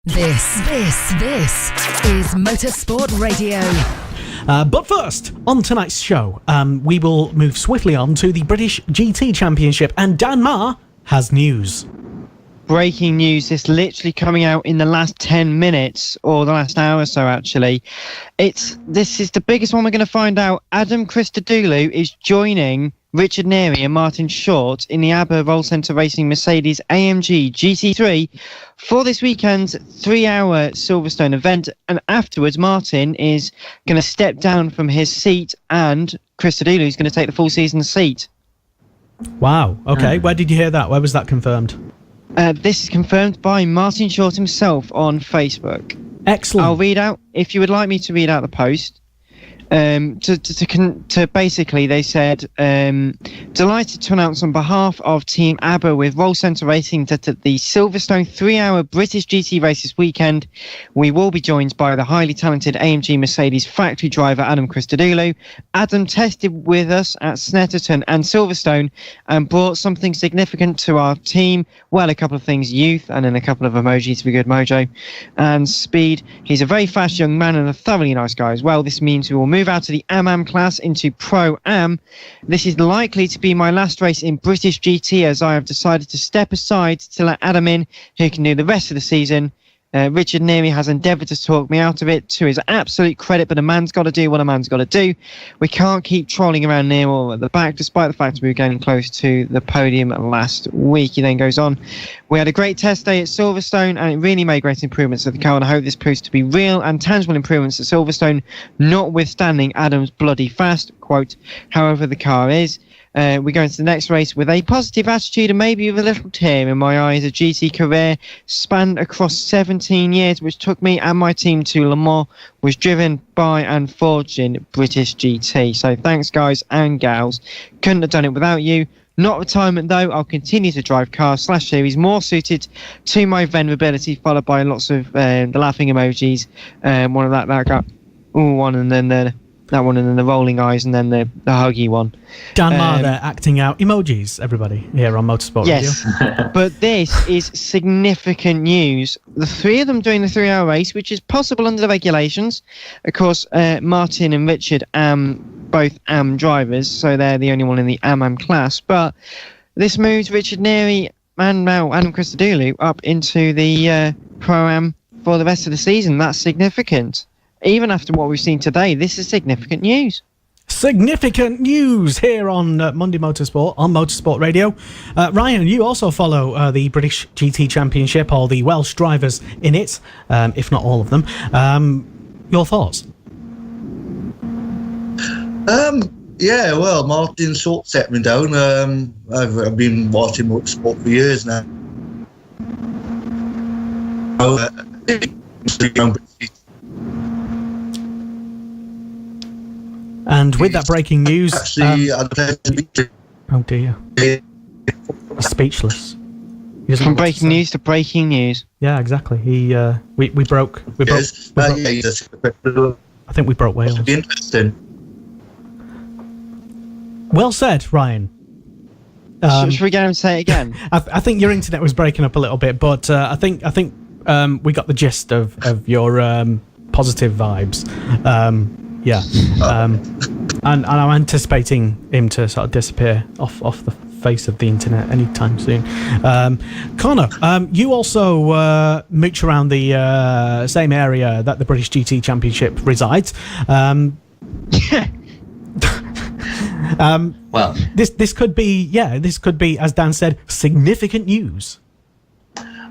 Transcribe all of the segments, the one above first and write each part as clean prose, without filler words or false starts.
This is Motorsport Radio. But first, on tonight's show, we will move swiftly on to the British GT Championship, and Dan Marr has news. Breaking news, this literally coming out in the last 10 minutes, or the last hour or so actually. This is the biggest one we're going to find out. Adam Christodoulou is joining Richard Neary and Martin Short in the ABBA Roll Centre Racing Mercedes AMG GT3 for this weekend's 3-hour Silverstone event, and afterwards Martin is going to step down from his seat and Christodoulou is going to take the full season seat. Wow, okay. Where did you hear that? Where was that confirmed? This is confirmed by Martin Short himself on Facebook. Excellent. I'll read out, if you would like me to read out the post. To basically, they said, delighted to announce on behalf of Team ABBA with Roll Centre Racing that at the Silverstone 3-hour British GT race this weekend, we will be joined by the highly talented AMG Mercedes factory driver Adam Christodoulou. Adam tested with us at Snetterton and Silverstone and brought something significant to our team. Well, a couple of things, youth, and then a couple of emojis for good mojo, and speed. He's a very fast young man and a thoroughly nice guy as well. This means we will move out of the Am class into Pro-Am. This is likely to be my last race in British GT, as I have decided to step aside to let Adam in, who can do the rest of the season. Richard Neary has endeavoured to talk me out of it, to his absolute credit, but a man's got to do what a man's got to do. We can't keep trolling around near or at the back, despite the fact we were getting close to the podium last week. He then goes on, we had a great test day at Silverstone, and it really made great improvements to the car, and I hope this proves to be real and tangible improvements at Silverstone, notwithstanding Adam's bloody fast, quote, however the car is. We go into the next race with a positive attitude and maybe with a little tear in my eyes. A GT career spanned across 17 years, which took me and my team to Le Mans, was driven by and forged in British GT. So thanks, guys and gals. Couldn't have done it without you. Not retirement, though. I'll continue to drive cars / series more suited to my vulnerability, followed by lots of the laughing emojis. One of that got one, and then that one, and then the rolling eyes, and then the huggy one. Dan Marr there acting out emojis, everybody, here on Motorsport yes. Radio. But this is significant news. The three of them doing the 3-hour race, which is possible under the regulations. Of course, Martin and Richard both AM drivers, so they're the only one in the AM class. But this moves Richard Neary and now Adam Christodoulou up into the Pro-Am for the rest of the season. That's significant. Even after what we've seen today, this is significant news. Significant news here on Monday Motorsport, on Motorsport Radio. Ryan, you also follow the British GT Championship, all the Welsh drivers in it, if not all of them. Your thoughts? Yeah, well, Martin Short set me down. I've been watching Motorsport for years now. And with that breaking news, actually, oh dear, he's speathink from breaking news to breaking news. Yeah, exactly. We broke. I think we broke Wales. Interesting. Well said, Ryan. Should we get him to say it again? I think your internet was breaking up a little bit, but I think we got the gist of your positive vibes. Yeah, and I'm anticipating him to sort of disappear off the face of the internet anytime soon. Connor, you also mooch around the same area that the British GT Championship resides. Well, this could be, as Dan said, significant news.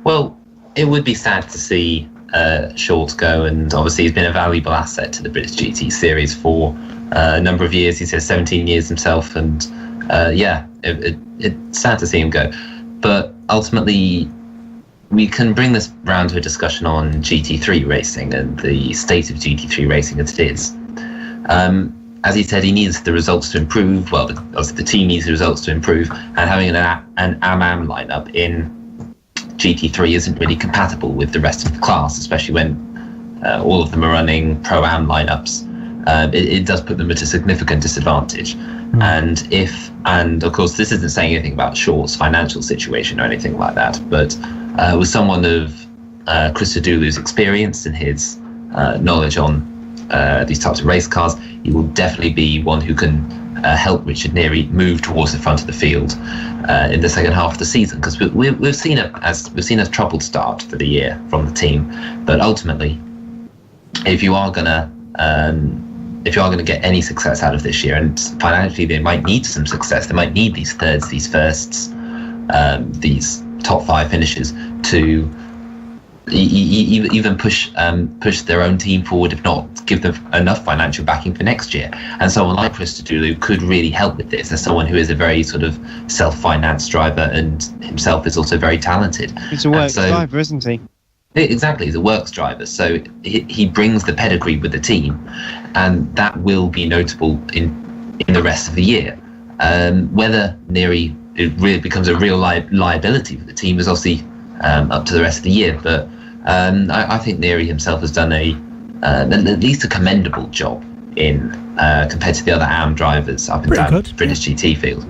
Well, it would be sad to see Short go, and obviously he's been a valuable asset to the British GT series for a number of years. He says 17 years himself, and it's sad to see him go. But ultimately, we can bring this round to a discussion on GT3 racing and the state of GT3 racing as it is. As he said, he needs the results to improve. Well, obviously the team needs the results to improve, and having an AM lineup in GT3 isn't really compatible with the rest of the class, especially when all of them are running Pro-Am lineups. It does put them at a significant disadvantage. And of course, this isn't saying anything about Short's financial situation or anything like that, but with someone of Christodoulou's experience and his knowledge on these types of race cars, he will definitely be one who can help Richard Neary move towards the front of the field in the second half of the season, because we've seen a troubled start for the year from the team. But ultimately, if you are gonna get any success out of this year, and financially they might need some success, they might need these thirds, these firsts, these top 5 finishes to even push their own team forward, if not give them enough financial backing for next year. And someone like Christodoulou could really help with this, as someone who is a very sort of self-financed driver and himself is also very talented. He's a works driver, isn't he? Exactly, he's a works driver, so he brings the pedigree with the team, and that will be notable in the rest of the year. Whether Neary really becomes a real liability for the team is obviously up to the rest of the year, but I think Neary himself has done at least a commendable job in compared to the other AM drivers up and down the British GT field.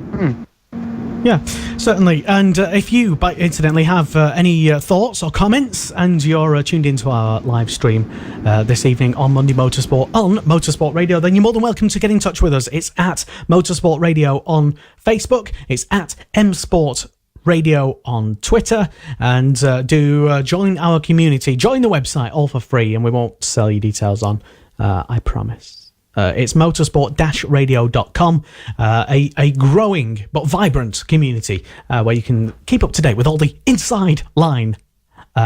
Yeah, certainly. And if you, by incidentally, have any thoughts or comments, and you're tuned into our live stream this evening on Monday Motorsport on Motorsport Radio, then you're more than welcome to get in touch with us. It's at Motorsport Radio on Facebook. It's at MSport Radio on Twitter, and do join our community. Join the website, all for free, and we won't sell you details on, I promise. It's motorsport-radio.com, a growing but vibrant community where you can keep up to date with all the inside line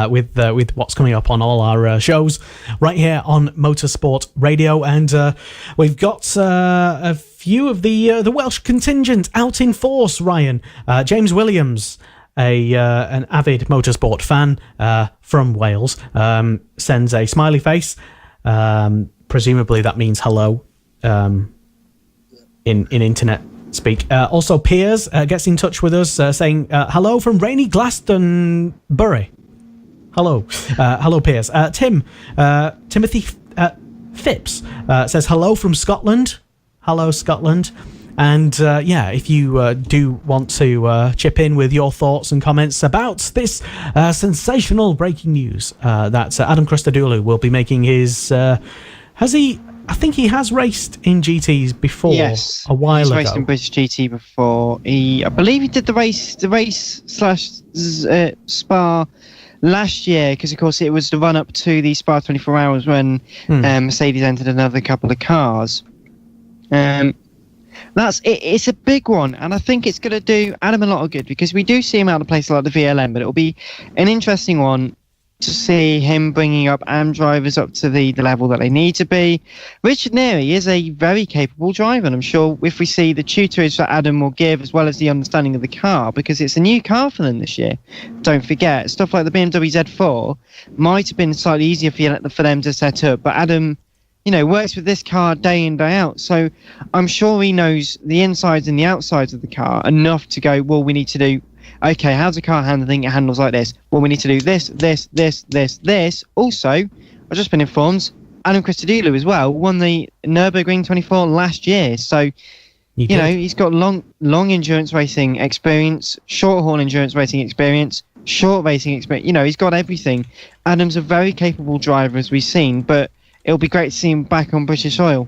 with what's coming up on all our shows right here on Motorsport Radio. And we've got a few of the Welsh contingent out in force, Ryan. James Williams, an avid motorsport fan from Wales, sends a smiley face. Presumably that means hello in internet speak. Also, Piers gets in touch with us saying hello from rainy Glastonbury. Hello. Hello, Piers. Timothy Phipps says hello from Scotland. Hello, Scotland. And if you do want to chip in with your thoughts and comments about this sensational breaking news that Adam Christodoulou will be making his... I think he has raced in GTs before. Yes, a while ago. He's raced in British GT before. I believe he did the race / Spa last year, because of course it was the run up to the Spa 24 Hours when Mercedes entered another couple of cars. It's a big one, and I think it's going to do Adam a lot of good, because we do see him out of place a lot at the VLM, but it'll be an interesting one to see him bringing up AM drivers up to the level that they need to be. Richard Neary is a very capable driver, and I'm sure if we see the tutorage that Adam will give, as well as the understanding of the car, because it's a new car for them this year. Don't forget, stuff like the BMW Z4 might have been slightly easier for them to set up, but Adam, works with this car day in, day out. So I'm sure he knows the insides and the outsides of the car enough to go, well, we need to do, okay, how's the car handling? It handles like this. Well, we need to do this. Also, I've just been informed, Adam Christodoulou as well won the Nürburgring 24 last year. So, he's got long endurance racing experience, short haul endurance racing experience, short racing experience. He's got everything. Adam's a very capable driver, as we've seen, but it'll be great to see him back on British soil.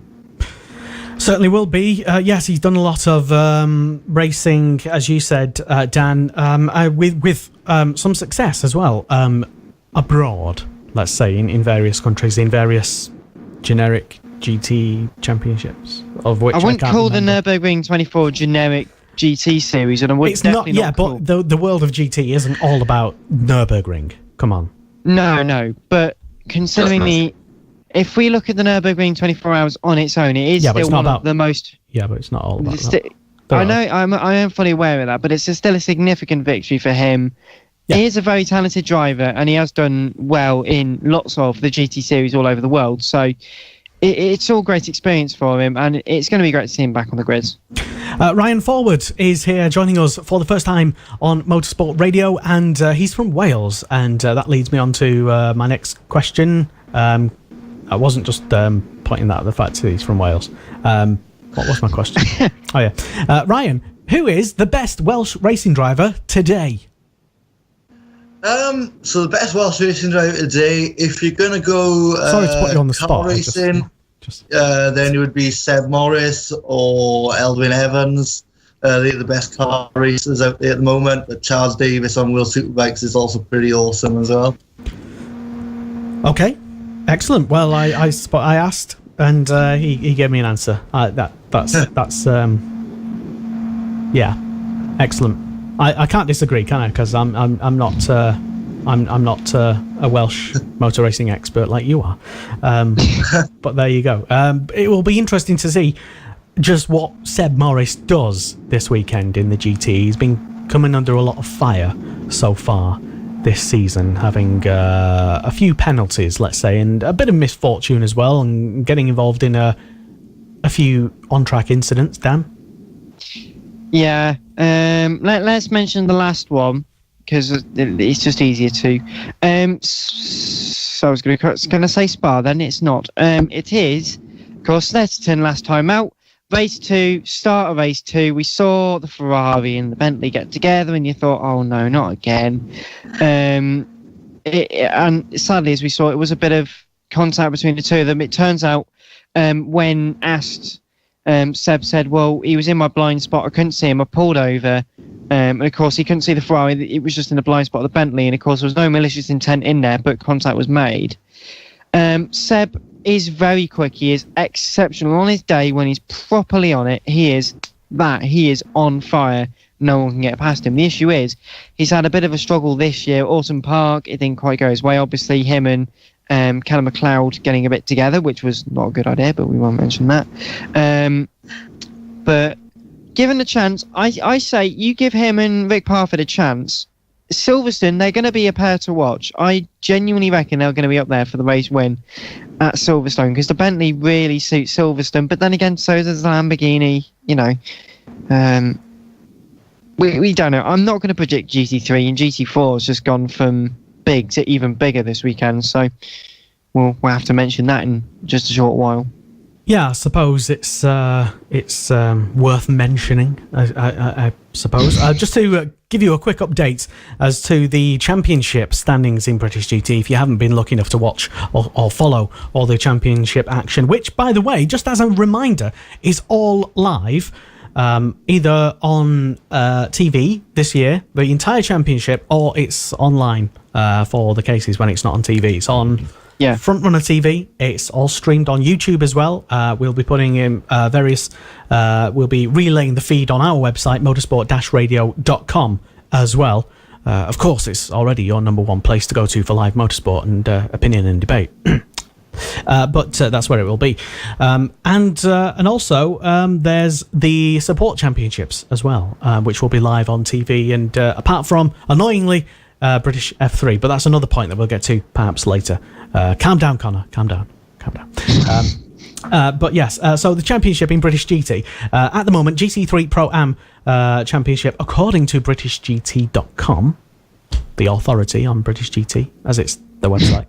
Certainly will be. Yes, he's done a lot of racing, as you said, Dan, with some success as well, abroad, let's say, in various countries, in various generic GT championships, of which I wouldn't call remember. The Nürburgring 24 generic GT series, and I would definitely not call... but the world of GT isn't all about Nürburgring. Come on. No, but considering if we look at the Nürburgring 24 Hours on its own, it is still one of the most... Yeah, but it's not all about that. I know, I am fully aware of that, but it's still a significant victory for him. Yeah. He is a very talented driver, and he has done well in lots of the GT series all over the world. So it's all great experience for him, and it's going to be great to see him back on the grids. Ryan Forward is here joining us for the first time on Motorsport Radio, and he's from Wales, and that leads me on to my next question. I wasn't just pointing that at the fact that he's from Wales. What was my question? Oh, yeah. Ryan, who is the best Welsh racing driver today? So the best Welsh racing driver today, if you're going to go Sorry to put you on the car spot. racing, then it would be Seb Morris or Eldwin Evans. They're the best car racers out there at the moment. But Charles Davis on World Superbikes is also pretty awesome as well. Okay, excellent. Well, I asked, and he gave me an answer. That's yeah, excellent. I can't disagree, can I? Because I'm not a Welsh motor racing expert like you are. But there you go. It will be interesting to see just what Seb Morris does this weekend in the GT. He's been coming under a lot of fire so far this season, having a few penalties, let's say, and a bit of misfortune as well, and getting involved in a few on-track incidents. Dan? Yeah, let's mention the last one, because it's just easier to. So I was going to say Spa, then it's not. It is, of course, Snetterton last time out. Race 2, start of race 2, we saw the Ferrari and the Bentley get together, and you thought, oh no, not again. And sadly, as we saw, it was a bit of contact between the two of them. It turns out, when asked, Seb said, well, he was in my blind spot, I couldn't see him, I pulled over, and of course he couldn't see the Ferrari, it was just in the blind spot of the Bentley, and of course there was no malicious intent in there, but contact was made. Seb is very quick, he is exceptional on his day. When he's properly on it, he is on fire. No one can get past him. The issue is he's had a bit of a struggle this year. Autumn Park, it didn't quite go his way. Obviously him and Callum McLeod getting a bit together, which was not a good idea, but we won't mention that. But given the chance, I say you give him and Rick Parfitt a chance. Silverstone, they're going to be a pair to watch. I genuinely reckon they're going to be up there for the race win at Silverstone, because the Bentley really suits Silverstone, but then again, so does the Lamborghini, you know. We don't know. I'm not going to predict GT3, and GT4 has just gone from big to even bigger this weekend, so we'll have to mention that in just a short while. Yeah, I suppose it's worth mentioning. I suppose just to give you a quick update as to the championship standings in British GT. If you haven't been lucky enough to watch or follow all the championship action, which, by the way, just as a reminder, is all live. Either on TV this year, the entire championship, or it's online for the cases when it's not on TV. It's on Frontrunner TV. It's all streamed on YouTube as well. We'll be putting in we'll be relaying the feed on our website, motorsport-radio.com as well. Of course, it's already your number one place to go to for live motorsport and opinion and debate. But that's where it will be. And also there's the support championships as well, which will be live on TV. And apart from, annoyingly, British F3, but that's another point that we'll get to perhaps later. Calm down, Connor. Calm down. But yes, so the championship in British GT, at the moment, GT3 Pro-Am championship, according to BritishGT.com, the authority on British GT, as it's the website.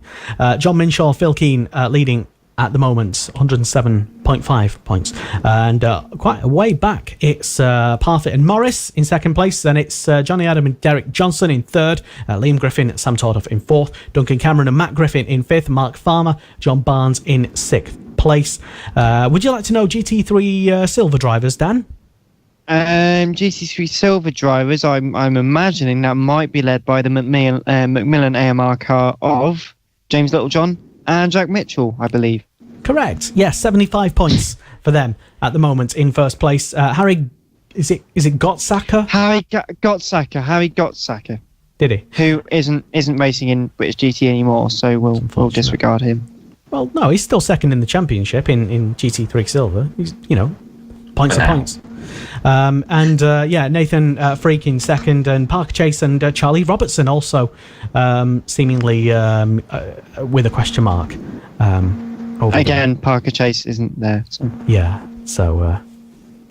John Minshaw, Phil Keane leading at the moment, 107.5 points. And quite a way back, it's Parfitt and Morris in second place. Then it's Johnny Adam and Derek Johnson in third. Liam Griffin and Sam Tordoff in fourth. Duncan Cameron and Matt Griffin in fifth. Mark Farmer, John Barnes in sixth place. Would you like to know GT3 silver drivers, Dan? GT3 silver drivers, I'm imagining that might be led by the Macmillan AMR car of James Littlejohn and Jack Mitchell, I believe. Correct. Yes, 75 points for them at the moment in first place. Harry, is it Gottsacker? Harry Gottsacker. Did he? Who isn't racing in British GT anymore, so we'll disregard him. Well, no, he's still second in the championship in GT3 silver. He's, points are points. Nathan Freak in second, and Parker Chase and Charlie Robertson also seemingly with a question mark. Again, Parker Chase isn't there. So. Yeah, so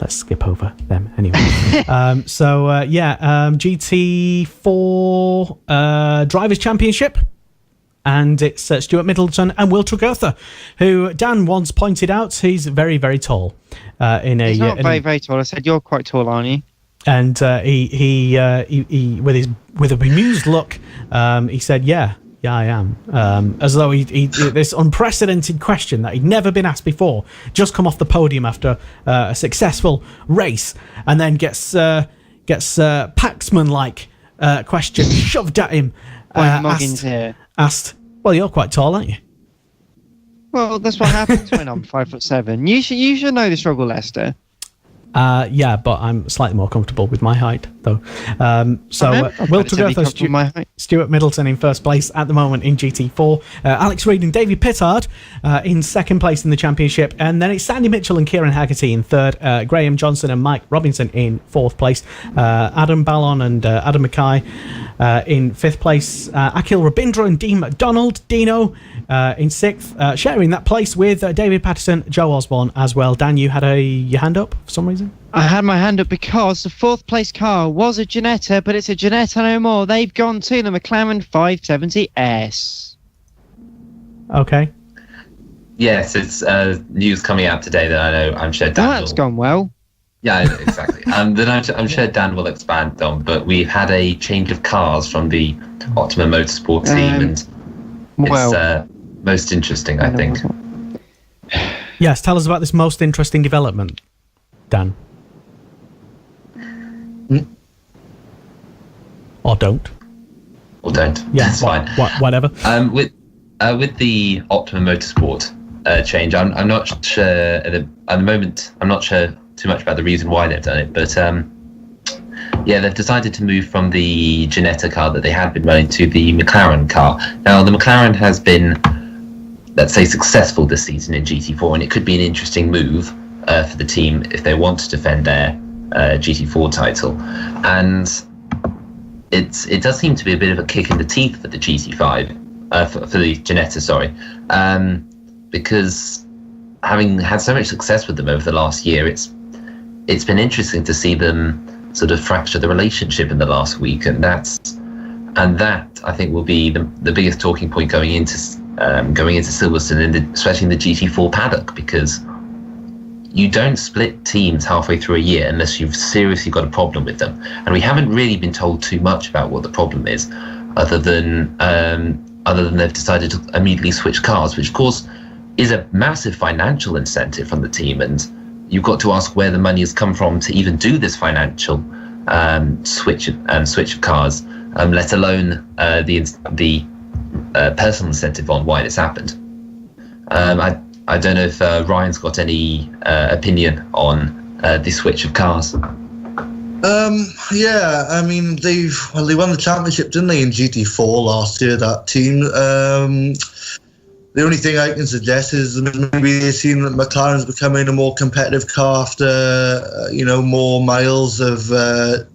let's skip over them anyway. GT4 Drivers' Championship. And it's Stuart Middleton and Will Tregurtha, who Dan once pointed out he's very, very tall. He's not very, very tall. I said, you're quite tall, aren't you? And he with a bemused look, he said, "Yeah, I am." As though he this unprecedented question that he'd never been asked before, just come off the podium after a successful race, and then gets Paxman-like question shoved at him. Asked, "Well, you're quite tall, aren't you?" Well, that's what happens when I'm 5'7". You should know the struggle, Lester. Yeah, but I'm slightly more comfortable with my height, though. Will Together, Stuart Middleton in first place at the moment in GT4. Alex Reid and David Pittard in second place in the championship. And then it's Sandy Mitchell and Kieran Haggerty in third. Graham Johnson and Mike Robinson in fourth place. Adam Ballon and Adam Mackay in fifth place. Akhil Rabindra and Dean McDonald, Dino, in sixth. Sharing that place with David Patterson, Joe Osborne as well. Dan, you had your hand up for some reason? I had my hand up because the fourth place car was a Ginetta, but it's a Ginetta no more. They've gone to the McLaren 570S. Okay. Yes, it's news coming out today that I know I'm sure Dan That's gone well. Yeah, exactly. That I'm sure Dan will expand on, but we've had a change of cars from the Optima Motorsport team, and it's most interesting, I think. Yes, tell us about this most interesting development, Dan. Or don't. Yeah, that's fine. Whatever. With the Optima Motorsport change, I'm not sure at the moment. I'm not sure too much about the reason why they've done it, but they've decided to move from the Ginetta car that they had been running to the McLaren car. Now, the McLaren has been, let's say, successful this season in GT4, and it could be an interesting move for the team if they want to defend their GT4 title. And it does seem to be a bit of a kick in the teeth for the GT5, for the Ginetta, sorry, because having had so much success with them over the last year, it's been interesting to see them sort of fracture the relationship in the last week, and that I think will be the biggest talking point going into Silverstone, especially in the GT4 paddock, because you don't split teams halfway through a year unless you've seriously got a problem with them. And we haven't really been told too much about what the problem is, other than they've decided to immediately switch cars, which of course is a massive financial incentive from the team. And you've got to ask where the money has come from to even do this financial switch of cars, let alone the personal incentive on why this happened. I don't know if Ryan's got any opinion on the switch of cars. Yeah, I mean they won the championship, didn't they, in GT4 last year? That team. The only thing I can suggest is maybe they've seen that McLaren's becoming a more competitive car after more miles of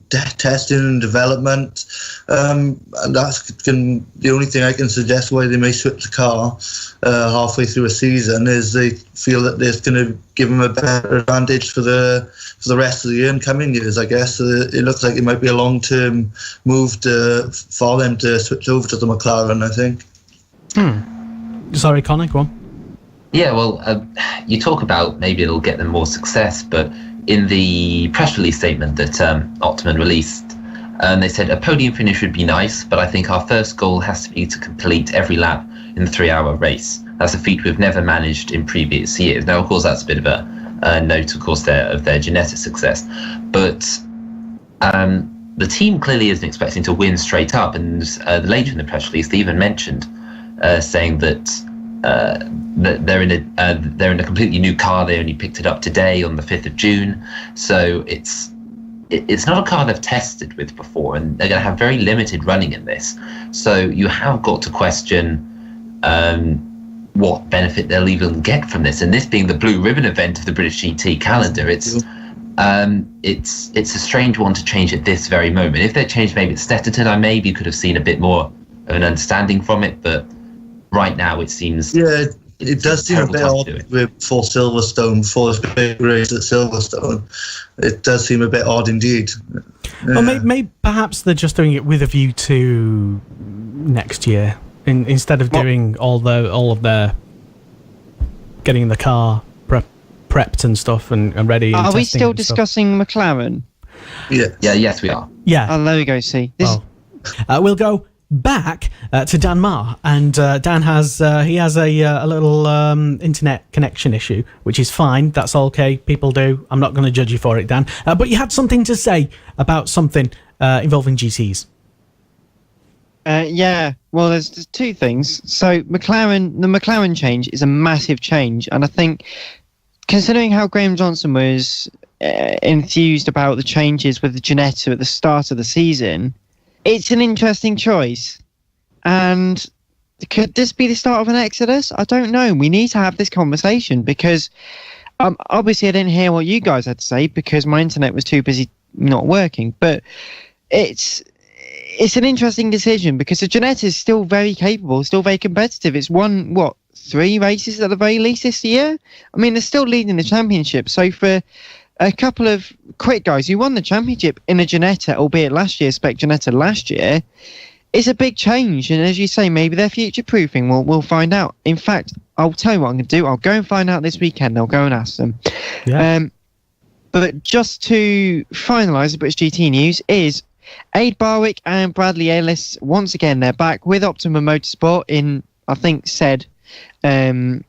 testing and development, and that's the only thing I can suggest why they may switch the car halfway through a season is they feel that it's going to give them a better advantage for the rest of the year and coming years. I guess it looks like it might be a long-term move for them to switch over to the McLaren, I think. Sorry, Connor, go on. Yeah, well, you talk about maybe it'll get them more success, but in the press release statement that Optima released, they said a podium finish would be nice, but I think our first goal has to be to complete every lap in the 3-hour race. That's a feat we've never managed in previous years. Now, of course, that's a bit of a note, of course, of their Ginetta success, but the team clearly isn't expecting to win straight up. And later in the press release, they even mentioned saying that they're in a completely new car. They only picked it up today on the 5th of June. So it's not a car they've tested with before, and they're going to have very limited running in this. So you have got to question what benefit they'll even get from this. And this being the blue ribbon event of the British GT calendar, it's a strange one to change at this very moment. If they changed maybe at Stetterton, I maybe could have seen a bit more of an understanding from it, but right now it seems it does seem a bit odd for Silverstone, for this big race at Silverstone. It does seem a bit odd indeed. Well, maybe perhaps they're just doing it with a view to next year, instead of doing all of their getting the car prepped and stuff and ready. Are we still discussing McLaren? Yes, we are. Yeah. Oh, there we go. See, We'll go back to Dan Marr, and Dan has a little internet connection issue, which is fine. That's okay. People do. I'm not going to judge you for it, Dan. But you had something to say about something involving GTs. Yeah. Well, there's two things. So the McLaren change is a massive change, and I think, considering how Graham Johnson was enthused about the changes with the Ginetta at the start of the season, it's an interesting choice. And could this be the start of an exodus? I don't know. We need to have this conversation because obviously I didn't hear what you guys had to say because my internet was too busy not working. But it's an interesting decision because the Ginetta is still very capable, still very competitive. It's won, 3 races at the very least this year? I mean, they're still leading the championship. So for a couple of quick guys who won the championship in a Ginetta, albeit last year, Spec Ginetta last year, it's a big change. And as you say, maybe they're future-proofing. We'll find out. In fact, I'll tell you what I'm going to do. I'll go and find out this weekend. I'll go and ask them. Yeah. But just to finalise the British GT news is Aid Barwick and Bradley Ellis, once again, they're back with Optimum Motorsport in, I think, said Ginetta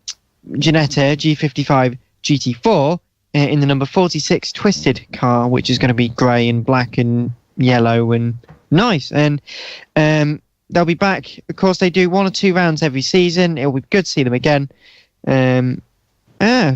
G55 GT4 in the number 46 Twisted car, which is going to be grey and black and yellow and nice. And they'll be back. Of course, they do 1 or 2 rounds every season. It'll be good to see them again.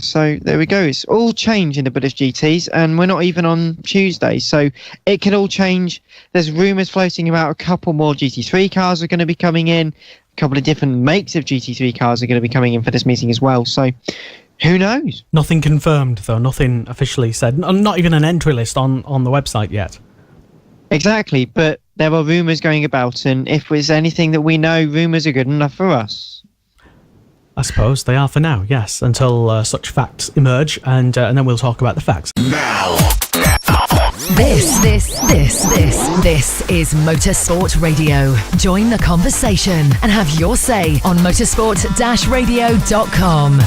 So there we go. It's all change in the British GTs, and we're not even on Tuesday, so it could all change. There's rumours floating about a couple more GT3 cars are going to be coming in. A couple of different makes of GT3 cars are going to be coming in for this meeting as well. So who knows? Nothing confirmed, though. Nothing officially said. Not even an entry list on the website yet. Exactly, but there are rumours going about, and if there's anything that we know, rumours are good enough for us. I suppose they are for now, yes, until such facts emerge, and then we'll talk about the facts. This is Motorsport Radio. Join the conversation and have your say on motorsport-radio.com.